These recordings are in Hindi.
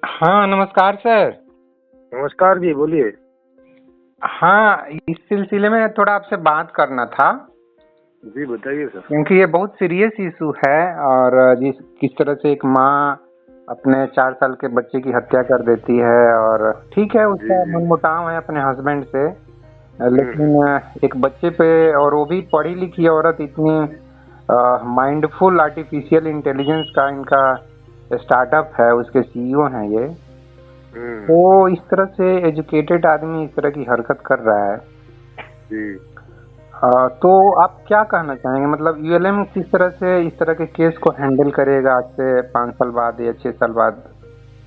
हाँ, नमस्कार सर। नमस्कार जी, बोलिए। हाँ, इस सिलसिले में थोड़ा आपसे बात करना था, जी, बताइए सर। क्योंकि ये बहुत सीरियस इशू है और जिस किस तरह से एक माँ अपने 4 साल के बच्चे की हत्या कर देती है और ठीक है, जी, उसका जी। मनमुटाव है अपने हस्बैंड से, हुँ। लेकिन एक बच्चे पे और वो भी पढ़ी-लिखी औरत इतनी माइंडफुल आर्टिफिशियल इंटेलिजेंस का इनका स्टार्टअप है, उसके सीईओ हैं ये। हुँ। वो इस तरह से एजुकेटेड आदमी इस तरह की हरकत कर रहा है। जी। तो आप क्या कहना चाहेंगे मतलब यूएलएम किस तरह से इस तरह के केस को हैंडल करेगा आज से 5 साल बाद या 6 साल बाद?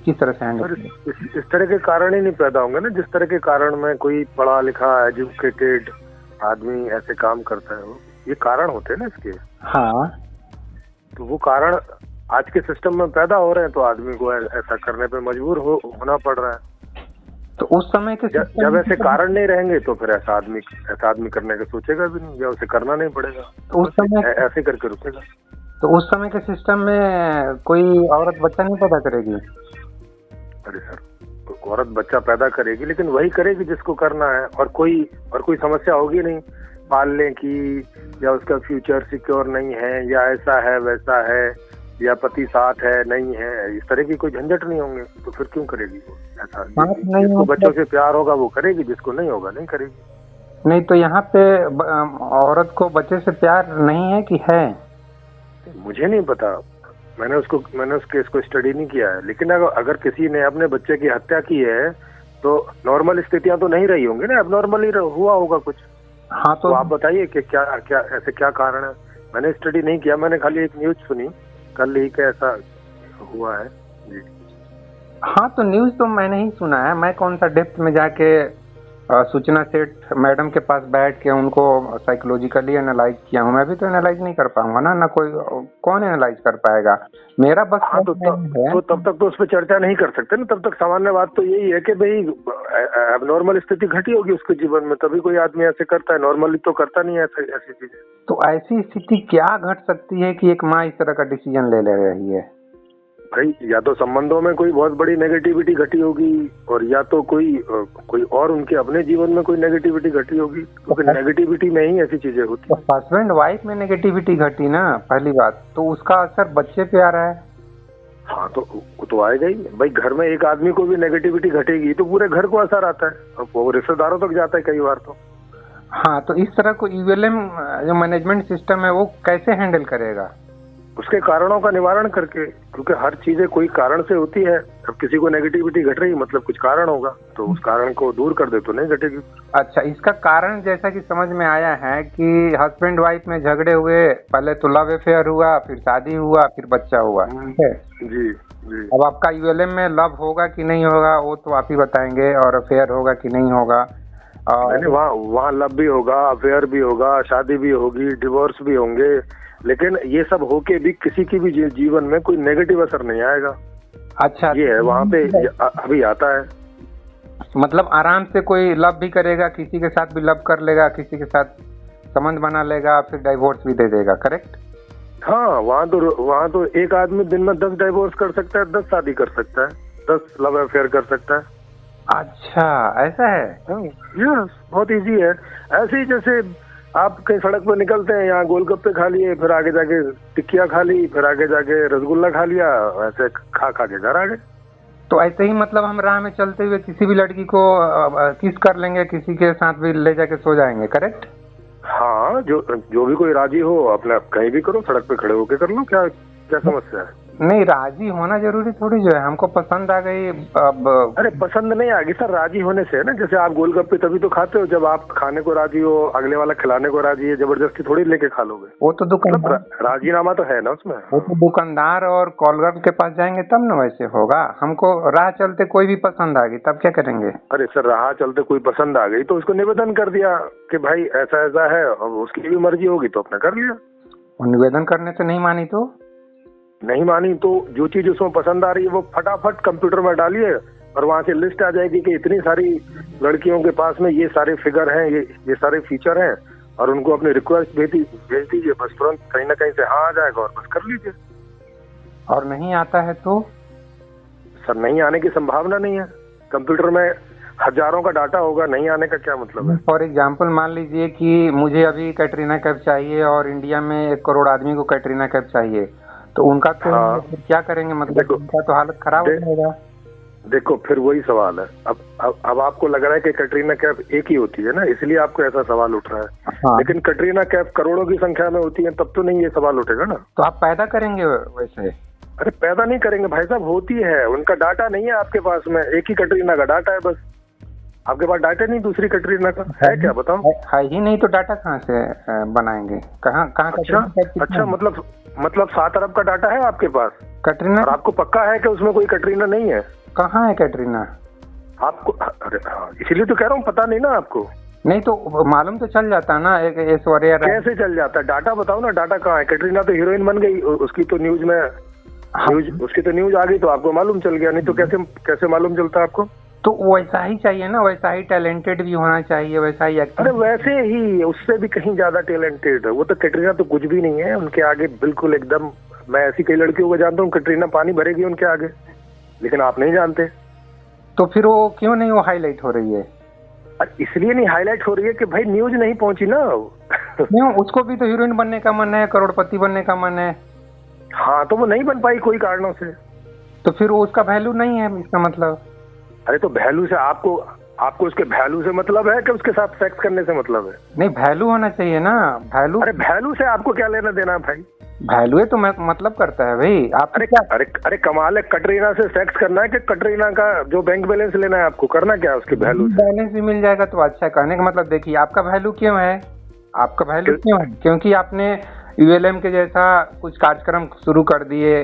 किस तरह से हैंडल सर, करेगा? इस तरह के कारण ही नहीं पैदा होंगे ना, जिस तरह के कारण में कोई पढ़ा-लिखा, एजुकेटेड आदमी ऐसे काम करता है वो। ये कारण होते हैं ना इसके। हाँ, तो वो कारण आज के सिस्टम में पैदा हो रहे हैं, तो आदमी को ऐसा करने पे मजबूर होना पड़ रहा है। तो उस समय के सिस्टम जब में ऐसे कारण नहीं रहेंगे तो फिर ऐसा आदमी करने का सोचेगा भी नहीं, या उसे करना नहीं पड़ेगा। तो उस बस समय ऐसे करके रुकेगा। तो उस समय के सिस्टम में कोई औरत बच्चा नहीं पैदा करेगी? अरे सर, तो औरत बच्चा पैदा करेगी, लेकिन वही करेगी जिसको करना है, और कोई समस्या होगी नहीं पालने की, या उसका फ्यूचर सिक्योर नहीं है, या ऐसा है वैसा है, या पति साथ है नहीं है, इस तरह की कोई झंझट नहीं होंगे, तो फिर क्यों करेगी वो ऐसा? हाँ, तो नहीं जिसको बच्चों मतलब से प्यार होगा वो करेगी, जिसको नहीं होगा नहीं करेगी। नहीं तो यहाँ पे औरत को बच्चे से प्यार नहीं है कि है? मुझे नहीं पता, मैंने उस केस को स्टडी नहीं किया है, लेकिन अगर किसी ने अपने बच्चे की हत्या की है तो नॉर्मल स्थितियां तो नहीं रही होंगी ना, एबनॉर्मल ही हुआ होगा कुछ। हाँ, तो आप बताइए कि क्या क्या ऐसे क्या कारण है। मैंने स्टडी नहीं किया, मैंने खाली एक न्यूज सुनी कल ही कि ऐसा हुआ है। जी। हाँ, तो न्यूज़ तो मैंने ही सुना है, मैं कौन सा डेप्थ में जाके सूचना सेठ मैडम के पास बैठ के उनको साइकोलॉजिकली एनालाइज किया हूँ। मैं भी तो एनालाइज नहीं कर पाऊंगा ना, ना कोई कौन एनालाइज कर पाएगा? मेरा बस हाँ, नहीं है। तो तब तक तो उस पर चर्चा नहीं कर सकते ना। तब तक सामान्य बात तो यही है कि भाई एबनॉर्मल स्थिति घटी होगी उसके जीवन में, तभी कोई आदमी ऐसे करता है। नॉर्मली तो करता नहीं है ऐसी चीजें। तो ऐसी स्थिति क्या घट सकती है कि एक माँ इस तरह का डिसीजन ले रही है? भाई, या तो संबंधों में कोई बहुत बड़ी नेगेटिविटी घटी होगी, और या तो कोई और उनके अपने जीवन में कोई नेगेटिविटी घटी होगी, क्योंकि नेगेटिविटी में ही ऐसी चीजें होती तो हैं। हस्बैंड वाइफ में नेगेटिविटी घटी ना, पहली बात तो उसका असर बच्चे पे आ रहा है। हाँ, तो वो तो आएगा ही भाई। घर में एक आदमी को भी नेगेटिविटी घटेगी तो पूरे घर को असर आता है, और वो रिश्तेदारों तक जाता है कई बार तो। हाँ, तो इस तरह को यूएलएम जो मैनेजमेंट सिस्टम है वो कैसे हैंडल करेगा? उसके कारणों का निवारण करके, क्योंकि हर चीजें कोई कारण से होती है। अब किसी को नेगेटिविटी घट रही मतलब कुछ कारण होगा, तो उस कारण को दूर कर दे तो नहीं घटेगी। अच्छा, इसका कारण जैसा कि समझ में आया है कि हस्बैंड वाइफ में झगड़े हुए, पहले तो लव अफेयर हुआ, फिर शादी हुआ, फिर बच्चा हुआ, ठीक है? जी, जी। अब आपका यूएलएम में लव होगा कि नहीं होगा वो तो आप ही बताएंगे, और अफेयर होगा कि नहीं होगा। और नहीं, वहाँ लव भी होगा, अफेयर भी होगा, शादी भी होगी, डिवोर्स भी होंगे, लेकिन ये सब होके भी किसी की भी जीवन में कोई नेगेटिव असर नहीं आएगा। अच्छा, ये है वहाँ पे अभी आता है। मतलब आराम से कोई लव भी करेगा, किसी के साथ भी लव कर लेगा, किसी के साथ संबंध बना लेगा, फिर डाइवोर्स भी दे देगा, करेक्ट? हाँ, वहाँ तो एक आदमी दिन में 10 डाइवोर्स कर सकता है, 10 शादी कर सकता है, 10 लव अफेयर कर सकता है। अच्छा, ऐसा है? यस, बहुत इजी है। ऐसे ही जैसे आप कहीं सड़क पर निकलते हैं, यहाँ गोलगप्पे खा लिए, फिर आगे जाके टिक्किया खा ली, फिर आगे जाके रसगुल्ला खा लिया, ऐसे खा के घर आ गए। तो ऐसे ही मतलब हम राह में चलते हुए किसी भी लड़की को किस कर लेंगे, किसी के साथ भी ले जाके सो जाएंगे, करेक्ट? हाँ, जो भी कोई राजी हो अपना कहीं भी करो, सड़क पे खड़े होके कर लो, क्या क्या समस्या है? नहीं, राजी होना जरूरी थोड़ी जो है, हमको पसंद आ गई अब। अरे पसंद नहीं आ गई सर, राजी होने से है ना। जैसे आप गोलगप्पे तभी तो खाते हो जब आप खाने को राजी हो, अगले वाला खिलाने को राजी है, जबरदस्ती थोड़ी लेके खा लोगे। वो तो दुकानदार मतलब राजीनामा तो है ना उसमें। वो तो दुकानदार और कॉलर के पास जाएंगे तब ना वैसे होगा। हमको राह चलते कोई भी पसंद आ गई तब क्या करेंगे? अरे सर, राह चलते कोई पसंद आ गई तो उसको निवेदन कर दिया कि भाई ऐसा ऐसा है, और उसकी भी मर्जी होगी तो अपना कर लिया। और निवेदन करने से नहीं मानी तो? नहीं मानी तो जो चीज उसमें पसंद आ रही है वो फटाफट कंप्यूटर में डालिए, और वहां से लिस्ट आ जाएगी कि इतनी सारी लड़कियों के पास में ये सारे फिगर हैं, ये सारे फीचर हैं, और उनको अपनी रिक्वेस्ट भेज दीजिए, बस तुरंत कहीं ना कहीं से हाँ आ जाएगा, और बस कर लीजिए। और नहीं आता है तो? सर नहीं आने की संभावना नहीं है। कंप्यूटर में हजारों का डाटा होगा, नहीं आने का क्या मतलब है? फॉर एग्जाम्पल मान लीजिए कि मुझे अभी कैटरीना कैफ चाहिए और इंडिया में 1 करोड़ आदमी को कैटरीना कैफ चाहिए, तो उनका तो हाँ। फिर क्या करेंगे, मतलब उनका तो हालत खराब हो जाएगा। देखो फिर वही सवाल है। अब आपको लग रहा है कि कैटरीना कैफ एक ही होती है ना, इसलिए आपको ऐसा सवाल उठ रहा है। हाँ। लेकिन कैटरीना कैफ करोड़ों की संख्या में होती है, तब तो नहीं ये सवाल उठेगा ना। तो आप पैदा करेंगे वैसे? अरे पैदा नहीं करेंगे भाई साहब, होती है। उनका डाटा नहीं है आपके पास में, एक ही कैटरीना का डाटा है बस। आपके पास डाटा नहीं दूसरी कैटरीना का है क्या, बताओ? है ही नहीं तो डाटा कहाँ से बनाएंगे? कहाँ कहाँ? अच्छा मतलब 7 अरब का डाटा है आपके पास, कैटरीना? और आपको पक्का है कि उसमें कोई कैटरीना नहीं है? कहाँ है कैटरीना? आपको अरे हाँ, इसीलिए तो कह रहा हूँ, पता नहीं ना आपको। नहीं तो मालूम तो चल जाता ना, एक ऐश्वर्या राय। कैसे चल जाता है? डाटा बताओ ना, डाटा कहाँ है? कैटरीना तो हीरोइन बन गई, उसकी तो न्यूज में उसकी तो न्यूज आ गई, तो आपको मालूम चल गया। नहीं तो कैसे मालूम चलता आपको? तो वैसा ही चाहिए ना, वैसा ही टैलेंटेड भी होना चाहिए, वैसा ही अरे वैसे ही, उससे भी कहीं ज्यादा टैलेंटेड है वो तो। कैटरीना तो कुछ भी नहीं है उनके आगे, बिल्कुल एकदम। मैं ऐसी कई लड़कियों को जानता हूँ, कैटरीना पानी भरेगी उनके आगे, लेकिन आप नहीं जानते। तो फिर वो क्यों नहीं वो हाईलाइट हो रही है? इसलिए नहीं हाईलाइट हो रही है कि भाई न्यूज नहीं पहुंची ना। क्यों? उसको भी तो हीरोइन बनने का मन है, करोड़पति बनने का मन है। हाँ, तो वो नहीं बन पाई कोई कारणों से। तो फिर वो उसका वैल्यू नहीं है, इसका मतलब? अरे तो वैल्यू से आपको उसके वैल्यू से मतलब है कि उसके साथ सेक्स करने से मतलब है? नहीं, वैल्यू होना चाहिए ना, वैल्यू। अरे वैल्यू से आपको क्या लेना देना है भाई? वैल्यू है तो मैं मतलब करता है भाई आप। अरे कमाल है, कटरीना से सेक्स करना है कि कटरीना का जो बैंक बैलेंस लेना है आपको? करना क्या है उसके वैल्यू से? बैलेंस भी मिल जाएगा तो अच्छा। कहने का मतलब देखिए, आपका वैल्यू क्यों है? आपका वैल्यू क्यों है? क्योंकि आपने यूएलएम के जैसा कुछ कार्यक्रम शुरू कर दिए।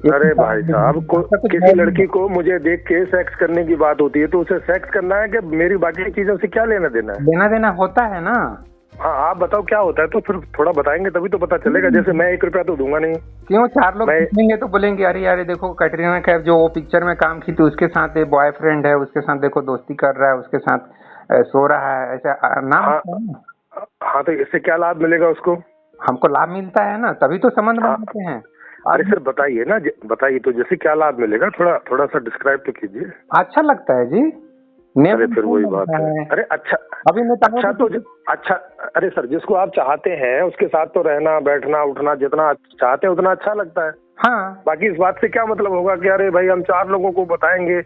अरे भाई साहब, किसी लड़की को मुझे देख के सेक्स करने की बात होती है तो उसे सेक्स करना है कि मेरी बाकी चीजों से क्या लेना देना है? लेना देना होता है ना। हाँ, आप बताओ क्या होता है, तो फिर थोड़ा बताएंगे तभी तो पता चलेगा। जैसे मैं 1 रुपया तो दूंगा नहीं। क्यों? 4 लोग देखेंगे तो बोलेंगे अरे यार देखो कैटरीना कैफ जो वो पिक्चर में काम की थी, उसके साथ एक बॉयफ्रेंड है, उसके साथ देखो दोस्ती कर रहा है, उसके साथ सो रहा है, ऐसा नाम। हाँ, तो इससे क्या लाभ मिलेगा उसको? हमको लाभ मिलता है ना, तभी तो संबंध बनाते हैं। अरे सर बताइए ना, बताइए तो, जैसे क्या लाभ मिलेगा, थोड़ा सा डिस्क्राइब तो कीजिए। अच्छा लगता है जी। अरे फिर वही बात है। अरे अच्छा, अभी मैं अच्छा तो अच्छा, अरे सर जिसको आप चाहते हैं उसके साथ तो रहना बैठना उठना जितना चाहते हैं उतना अच्छा लगता है। हाँ, बाकी इस बात से क्या मतलब होगा कि अरे भाई हम 4 लोगों को बताएंगे,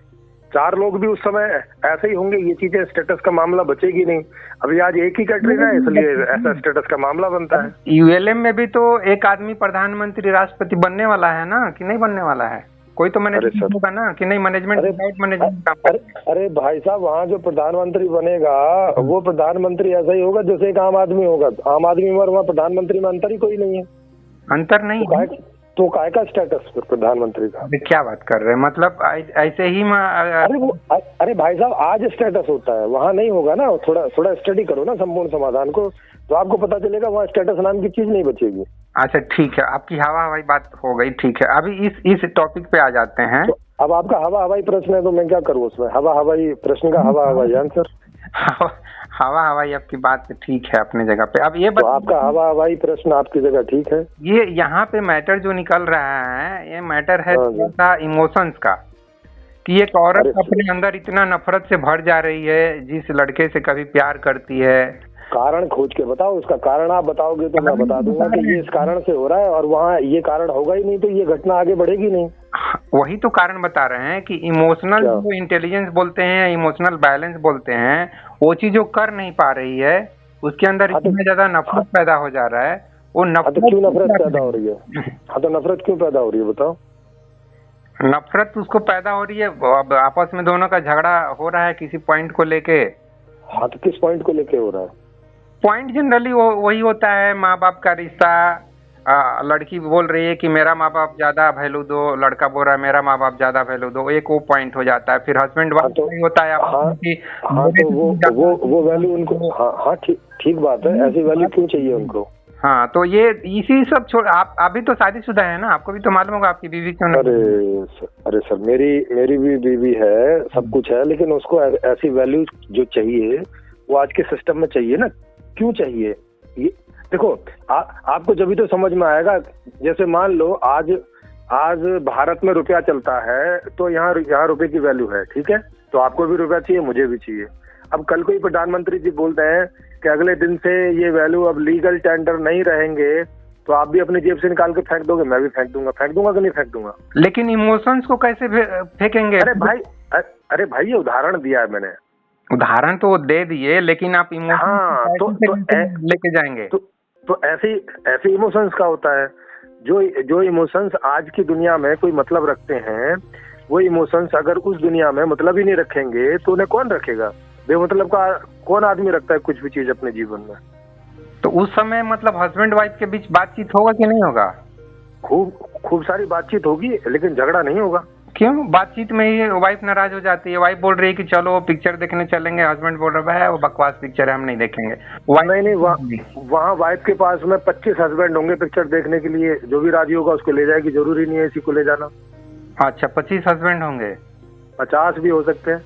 4 लोग भी उस समय ऐसे ही होंगे, ये चीजें स्टेटस का मामला बचेगी नहीं। अभी आज एक ही कैटरीना है इसलिए ऐसा स्टेटस का मामला बनता है। यूएलएम में भी तो एक आदमी प्रधानमंत्री राष्ट्रपति बनने वाला है ना, कि नहीं बनने वाला है? कोई तो मैनेजमेंट होगा ना, कि नहीं? मैनेजमेंट। अरे भाई साहब, वहाँ जो प्रधानमंत्री बनेगा वो प्रधानमंत्री ऐसा ही होगा जैसे एक आम आदमी होगा। आम आदमी में वहाँ प्रधानमंत्री में अंतर ही कोई नहीं है। अंतर नहीं है तो काय का स्टेटस फिर प्रधानमंत्री का? क्या बात कर रहे हैं? मतलब ऐसे ही अरे भाई साहब, आज स्टेटस होता है, वहाँ नहीं होगा ना। थोड़ा स्टडी करो ना संपूर्ण समाधान को, तो आपको पता चलेगा वहाँ स्टेटस नाम की चीज नहीं बचेगी। अच्छा ठीक है, आपकी हवा हवाई बात हो गई, ठीक है। अभी इस टॉपिक पे आ जाते हैं। तो अब आपका हवा हवाई प्रश्न है तो मैं क्या करूँ उसमें? हवा हवाई प्रश्न का हवा हवाई आंसर। हवा हवाई आपकी बात ठीक है अपने जगह पे। अब ये तो आपका हवा हवाई प्रश्न आपकी जगह ठीक है। ये यहाँ पे मैटर जो निकल रहा है, ये मैटर है थोड़ा इमोशंस का, कि एक औरत अपने अंदर इतना नफरत से भर जा रही है जिस लड़के से कभी प्यार करती है। कारण खोज के बताओ, उसका कारण आप बताओगे तो मैं बता दूंगा कि ये इस कारण से हो रहा है, और वहाँ ये कारण होगा ही नहीं तो ये घटना आगे बढ़ेगी नहीं। वही तो कारण बता रहे हैं कि इमोशनल जो इंटेलिजेंस बोलते हैं, इमोशनल बैलेंस बोलते हैं, वो चीज जो कर नहीं पा रही है, उसके अंदर इतना ज्यादा नफरत पैदा हो जा रहा है। वो नफरत क्यों नफरत पैदा हो रही है? हाँ, तो नफरत क्यों पैदा हो रही है बताओ? नफरत उसको पैदा हो रही है, अब आपस में दोनों का झगड़ा हो रहा है किसी पॉइंट को लेके। हाँ, तो किस पॉइंट को लेके हो रहा है? पॉइंट जनरली वही होता है, माँ बाप का रिश्ता। लड़की बोल रही है कि मेरा माँ बाप ज्यादा वैल्यू दो, लड़का बोल रहा है मेरा माँ बाप ज्यादा वैल्यू दो, एक वो पॉइंट हो जाता है। फिर हस्बैंड वाइफ नहीं होता है। तो वो वैल्यू उनको, हाँ ठीक बात है, ऐसी वैल्यू क्यों चाहिए उनको? हाँ, तो ये इसी सब छोड़। आप अभी तो शादीशुदा है ना, आपको भी तो मालूम होगा आपकी बीवी क्यों नहीं? अरे सर, मेरी भी बीवी है, सब कुछ है, लेकिन उसको ऐसी वैल्यू जो चाहिए वो आज के सिस्टम में चाहिए ना। क्यों चाहिए ये देखो, आपको जब भी तो समझ में आएगा। जैसे मान लो आज आज भारत में रुपया चलता है तो यहाँ यहाँ रुपए की वैल्यू है, ठीक है। तो आपको भी रुपया चाहिए, मुझे भी चाहिए। अब कल को ही प्रधानमंत्री जी बोलते हैं कि अगले दिन से ये वैल्यू अब लीगल टेंडर नहीं रहेंगे, तो आप भी अपनी जेब से निकाल के फेंक दोगे, मैं भी फेंक दूंगा कि नहीं फेंक दूंगा। लेकिन इमोशंस को कैसे फेंकेंगे? अरे भाई ये उदाहरण दिया है मैंने। उदाहरण तो दे दिए, लेकिन आप इमोशंस हाँ तो लेके जाएंगे तो ऐसे इमोशंस का होता है। जो इमोशंस आज की दुनिया में कोई मतलब रखते हैं, वो इमोशंस अगर उस दुनिया में मतलब ही नहीं रखेंगे तो उन्हें कौन रखेगा? बेमतलब का कौन आदमी रखता है कुछ भी चीज अपने जीवन में? तो उस समय मतलब हस्बैंड वाइफ के बीच बातचीत होगा कि नहीं होगा? खूब सारी बातचीत होगी, लेकिन झगड़ा नहीं होगा। क्यों? बातचीत में ही वाइफ नाराज हो जाती है। वाइफ बोल रही है कि चलो पिक्चर देखने चलेंगे, हस्बैंड बोल रहा है वो बकवास पिक्चर है, हम नहीं देखेंगे। नहीं, वहाँ वाइफ के पास में 25 हस्बैंड होंगे पिक्चर देखने के लिए, जो भी राजी होगा उसको ले जाएगी, जरूरी नहीं है इसी को ले जाना। अच्छा, 25 हस्बैंड होंगे? 50 भी हो सकते हैं।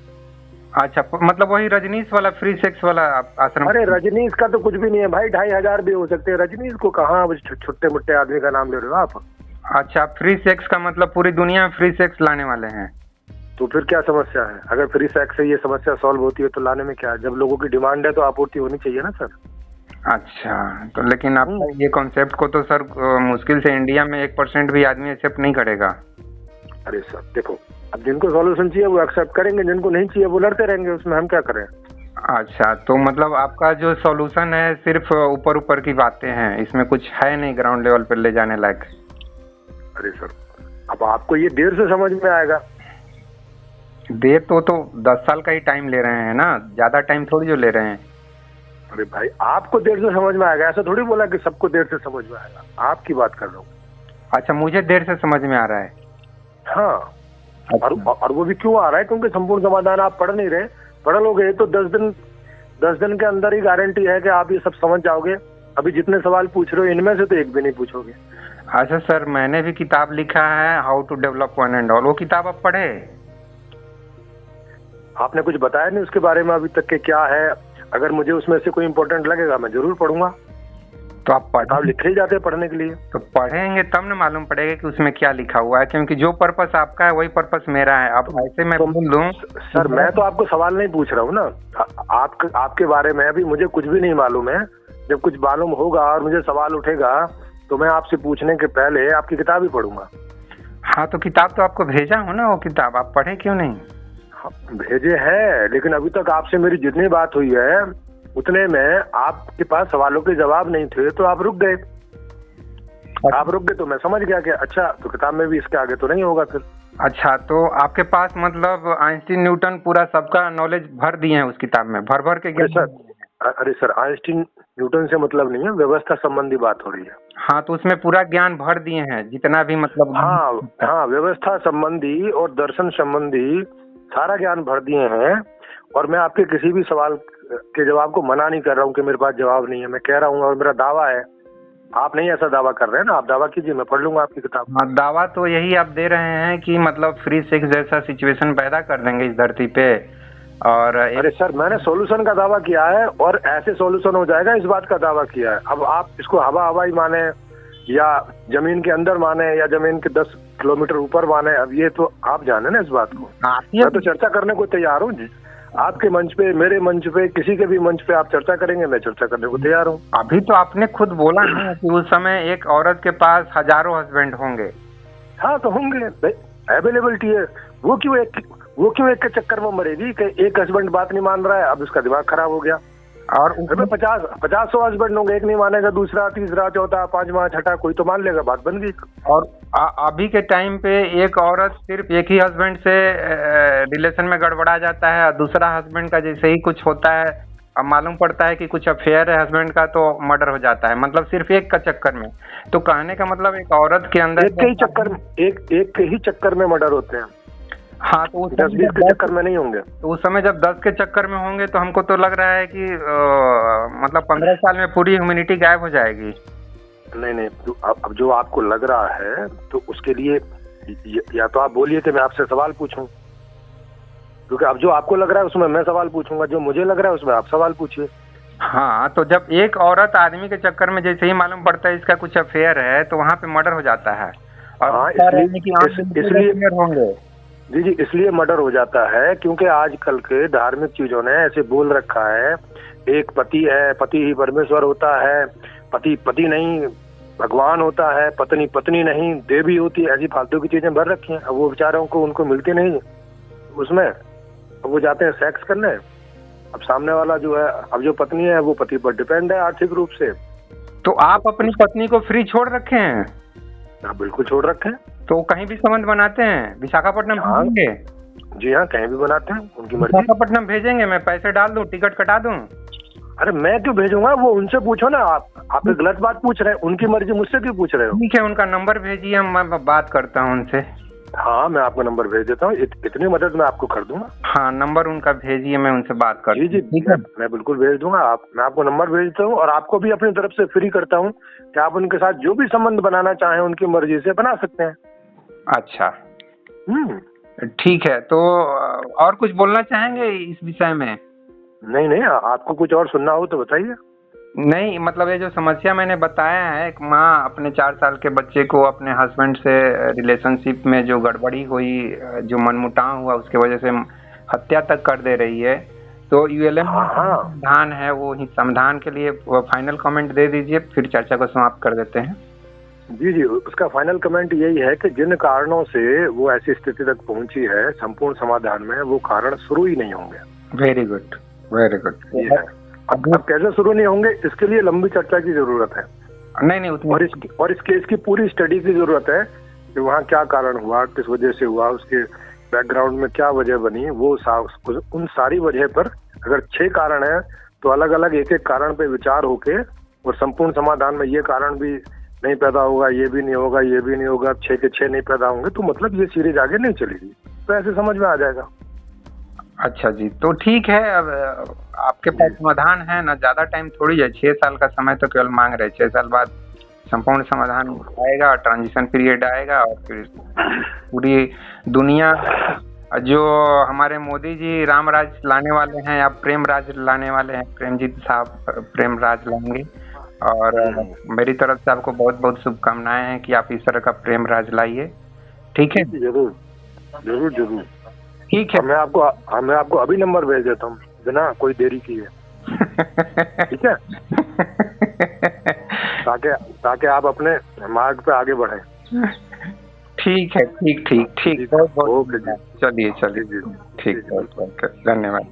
अच्छा, मतलब वही रजनीश वाला फ्री सेक्स वाला आश्रम? अरे रजनीश का तो कुछ भी नहीं है भाई, 2500 भी हो सकते हैं। रजनीश को कहाँ छोटे मोटे आदमी का नाम ले रहे हो आप? अच्छा, फ्री सेक्स का मतलब पूरी दुनिया में फ्री सेक्स लाने वाले हैं? तो फिर क्या समस्या है? अगर फ्री सेक्स से ये समस्या सॉल्व होती है तो लाने में क्या है? जब लोगों की डिमांड है तो आपूर्ति होनी चाहिए ना सर। अच्छा, तो लेकिन आपका ये कॉन्सेप्ट को तो सर मुश्किल से इंडिया में 1% भी आदमी एक्सेप्ट नहीं करेगा। अरे सर देखो, अब जिनको सॉल्यूशन चाहिए वो एक्सेप्ट करेंगे, जिनको नहीं चाहिए वो लड़ते रहेंगे, उसमें हम क्या करें? अच्छा, तो मतलब आपका जो सॉल्यूशन है सिर्फ ऊपर ऊपर की बातें हैं, इसमें कुछ है नहीं ग्राउंड लेवल पर ले जाने लायक? अरे सर, अब आपको ये देर से समझ में आएगा। देर तो 10 साल का ही टाइम ले रहे हैं ना, ज्यादा टाइम थोड़ी जो ले रहे हैं। अरे भाई आपको देर से समझ में आएगा, ऐसा थोड़ी बोला कि सबको देर से समझ में आएगा, आपकी बात कर रहा हूँ। अच्छा, मुझे देर से समझ में आ रहा है? हाँ। और वो भी क्यों आ रहा है? क्योंकि संपूर्ण समाधान आप पढ़ नहीं रहे। पढ़ लोगे तो 10 दिन के अंदर ही गारंटी है कि आप ये सब समझ जाओगे। अभी जितने सवाल पूछ रहे हो इनमें से तो एक भी नहीं पूछोगे। अच्छा सर, मैंने भी किताब लिखा है how to develop one and all, वो किताब आप पढ़े? आपने कुछ बताया नहीं उसके बारे में अभी तक के क्या है। अगर मुझे उसमें से कोई इम्पोर्टेंट लगेगा मैं जरूर पढ़ूंगा। तो आप किताब लिखे ही जाते हैं पढ़ने के लिए। तो पढ़ेंगे तब न मालूम पड़ेगा कि उसमें क्या लिखा हुआ है, क्योंकि जो पर्पस आपका है वही पर्पस मेरा है। अब ऐसे मैं बोल दूं सर, मैं तो आपको सवाल नहीं पूछ रहा हूँ ना, आपके बारे में अभी मुझे कुछ भी नहीं मालूम है। जब कुछ मालूम होगा और मुझे सवाल उठेगा तो मैं आपसे पूछने के पहले आपकी किताब ही पढ़ूंगा। हाँ, तो किताब तो आपको भेजा हो ना, वो किताब आप पढ़े क्यों नहीं? हाँ, भेजे है, लेकिन अभी तक आपसे मेरी जितनी बात हुई है उतने में आपके पास सवालों के जवाब नहीं थे, तो आप रुक गए। आप रुक गए तो मैं समझ गया कि अच्छा, तो किताब में भी इसके आगे तो नहीं होगा फिर। अच्छा, तो आपके पास मतलब आइंस्टीन न्यूटन पूरा सबका नॉलेज भर दिए हैं उस किताब में, भर भर के ज्ञान? अरे सर, आइंस्टीन न्यूटन से मतलब नहीं है, व्यवस्था संबंधी बात हो रही है। हाँ, तो उसमें पूरा ज्ञान भर दिए हैं जितना भी मतलब। हाँ, व्यवस्था संबंधी और दर्शन संबंधी सारा ज्ञान भर दिए हैं। और मैं आपके किसी भी सवाल के जवाब को मना नहीं कर रहा हूँ कि मेरे पास जवाब नहीं है। मैं कह रहा हूँ और मेरा दावा है, आप नहीं ऐसा दावा कर रहे हैं ना, आप दावा कीजिए, मैं पढ़ लूंगा आपकी किताब। हाँ, दावा तो यही आप दे रहे हैं कि मतलब फ्री सेक्स जैसा सिचुएशन पैदा कर देंगे इस धरती पे। और अरे सर, मैंने सॉल्यूशन का दावा किया है और ऐसे सॉल्यूशन हो जाएगा इस बात का दावा किया है। अब आप इसको हवाई माने या जमीन के अंदर माने या जमीन के 10 किलोमीटर ऊपर माने, अब ये तो आप जाने ना इस बात को। मैं तो चर्चा करने को तैयार हूँ। आपके मंच पे, मेरे मंच पे, किसी के भी मंच पे आप चर्चा करेंगे, मैं चर्चा करने को तैयार हूँ। अभी तो आपने खुद बोला ना कि उस समय एक औरत के पास हजारों हस्बैंड होंगे। हाँ, तो होंगे, अवेलेबिलिटी है। वो क्यों एक के चक्कर में मरेगी कि एक हस्बैंड बात नहीं मान रहा है, अब उसका दिमाग खराब हो गया। और 50-100 हस्बैंड होंगे, एक नहीं मानेगा, दूसरा, तीसरा, चौथा, पांचवा, छठा, कोई तो मान लेगा, बात बन गई। और अभी के टाइम पे एक औरत सिर्फ एक ही हस्बैंड से रिलेशन में गड़बड़ा जाता है, और दूसरा हस्बैंड का जैसे ही कुछ होता है, अब मालूम पड़ता है कि कुछ अफेयर है हस्बैंड का, तो मर्डर हो जाता है, मतलब सिर्फ एक का चक्कर में। तो कहने का मतलब एक औरत के अंदर एक के ही चक्कर में मर्डर होते हैं। हाँ, तो 10-20 के चक्कर में नहीं होंगे। तो उस समय जब 10 के चक्कर में होंगे तो हमको तो लग रहा है कि मतलब 15 साल में पूरी ह्यूमैनिटी गायब हो जाएगी। नहीं, अब जो आपको लग रहा है तो उसके लिए या तो आप बोलिए कि मैं आपसे सवाल पूछूं, क्योंकि अब जो आपको लग रहा है उसमें मैं सवाल पूछूंगा, जो मुझे लग रहा है उसमें आप सवाल पूछिए। हाँ, तो जब एक औरत आदमी के चक्कर में जैसे ही मालूम पड़ता है इसका कुछ अफेयर है, तो वहाँ पे मर्डर हो जाता है। और हाँ, बता रहे हैं कि आप बिल्कुल इसलिए clear होंगे। जी जी, इसलिए मर्डर हो जाता है क्योंकि आजकल के धार्मिक चीजों ने ऐसे बोल रखा है, एक पति है, पति ही परमेश्वर होता है, पति पति नहीं भगवान होता है, पत्नी पत्नी नहीं देवी होती है, ऐसी फालतू की चीजें भर रखी हैं। अब वो बेचारों को उनको मिलती नहीं उसमें, अब वो जाते हैं सेक्स करने। अब सामने वाला जो है, अब जो पत्नी है वो पति पर डिपेंड है आर्थिक रूप से। तो आप अपनी पत्नी को फ्री छोड़ रखे हैं? हाँ बिल्कुल छोड़ रखे हैं। तो कहीं भी संबंध बनाते हैं? विशाखापट्टनम हाँ। भेजेंगे? जी हाँ, कहीं भी बनाते हैं, उनकी मर्जी। विशाखापट्टनम भेजेंगे, मैं पैसे डाल दूं, टिकट कटा दूं? अरे मैं क्यों भेजूंगा, वो उनसे पूछो ना। आप गलत बात पूछ रहे हैं, उनकी मर्जी, मुझसे क्यों पूछ रहे हो? ठीक है, उनका नंबर भेजिए, मैं बात करता हूँ उनसे। हाँ मैं आपको नंबर भेज देता हूँ, इतनी मदद मैं आपको कर दूंगा। हाँ, नंबर उनका भेजिए, मैं उनसे बात करता हूँ। जी जी, ठीक है, मैं बिल्कुल भेज दूंगा। मैं आपको नंबर भेजता हूँ और आपको भी अपनी तरफ से फ्री करता हूँ कि आप उनके साथ जो भी संबंध बनाना चाहें उनकी मर्जी से बना सकते हैं। अच्छा ठीक है। तो और कुछ बोलना चाहेंगे इस विषय में? नहीं, आपको कुछ और सुनना हो तो बताइए। नहीं, मतलब ये जो समस्या मैंने बताया है, एक माँ अपने 4 साल के बच्चे को अपने हस्बैंड से रिलेशनशिप में जो गड़बड़ी हुई, जो मनमुटाव हुआ, उसके वजह से हत्या तक कर दे रही है। तो यूएलएम समाधान है, वो ही समाधान के लिए फाइनल कमेंट दे दीजिए, फिर चर्चा को समाप्त कर देते हैं। जी, उसका फाइनल कमेंट यही है कि जिन कारणों से वो ऐसी स्थिति तक पहुंची है, संपूर्ण समाधान में वो कारण शुरू ही नहीं होंगे। Very good, very good. ये है। अब कैसे शुरू नहीं होंगे, इसके लिए लंबी चर्चा की जरूरत है। नहीं, और इस केस की पूरी स्टडी की जरूरत है कि वहाँ क्या कारण हुआ, किस वजह से हुआ, उसके बैकग्राउंड में क्या वजह बनी, वो उन सारी वजह पर अगर 6 कारण है तो अलग अलग एक एक कारण पे विचार होके और संपूर्ण समाधान में ये कारण भी नहीं पैदा होगा, ये भी नहीं होगा, ये भी नहीं होगा, 6 के 6 नहीं पैदा होंगे, तो मतलब ये सीरीज आगे नहीं चलेगी। तो ऐसे समझ में आ जाएगा। अच्छा जी, तो ठीक है। अब आपके पास समाधान है ना, ज्यादा टाइम थोड़ी है, 6 साल का समय तो केवल मांग रहे। 6 साल बाद संपूर्ण समाधान आएगा, ट्रांजिशन पीरियड आएगा और फिर पूरी दुनिया, जो हमारे मोदी जी राम राज लाने वाले हैं या प्रेम राज लाने वाले हैं, प्रेमजीत साहब प्रेम राज लाएंगे। और मेरी तरफ से आपको बहुत बहुत शुभकामनाएं हैं कि आप इस तरह का प्रेम राज लाइए। ठीक है, जरूर जरूर जरूर। ठीक है, मैं आपको अभी नंबर भेज देता हूँ बिना कोई देरी किए। ठीक है, ताकि आप अपने मार्ग पे आगे बढ़े। ठीक है, ठीक। बहुत बहुत ओके, चलिए ठीक है, धन्यवाद।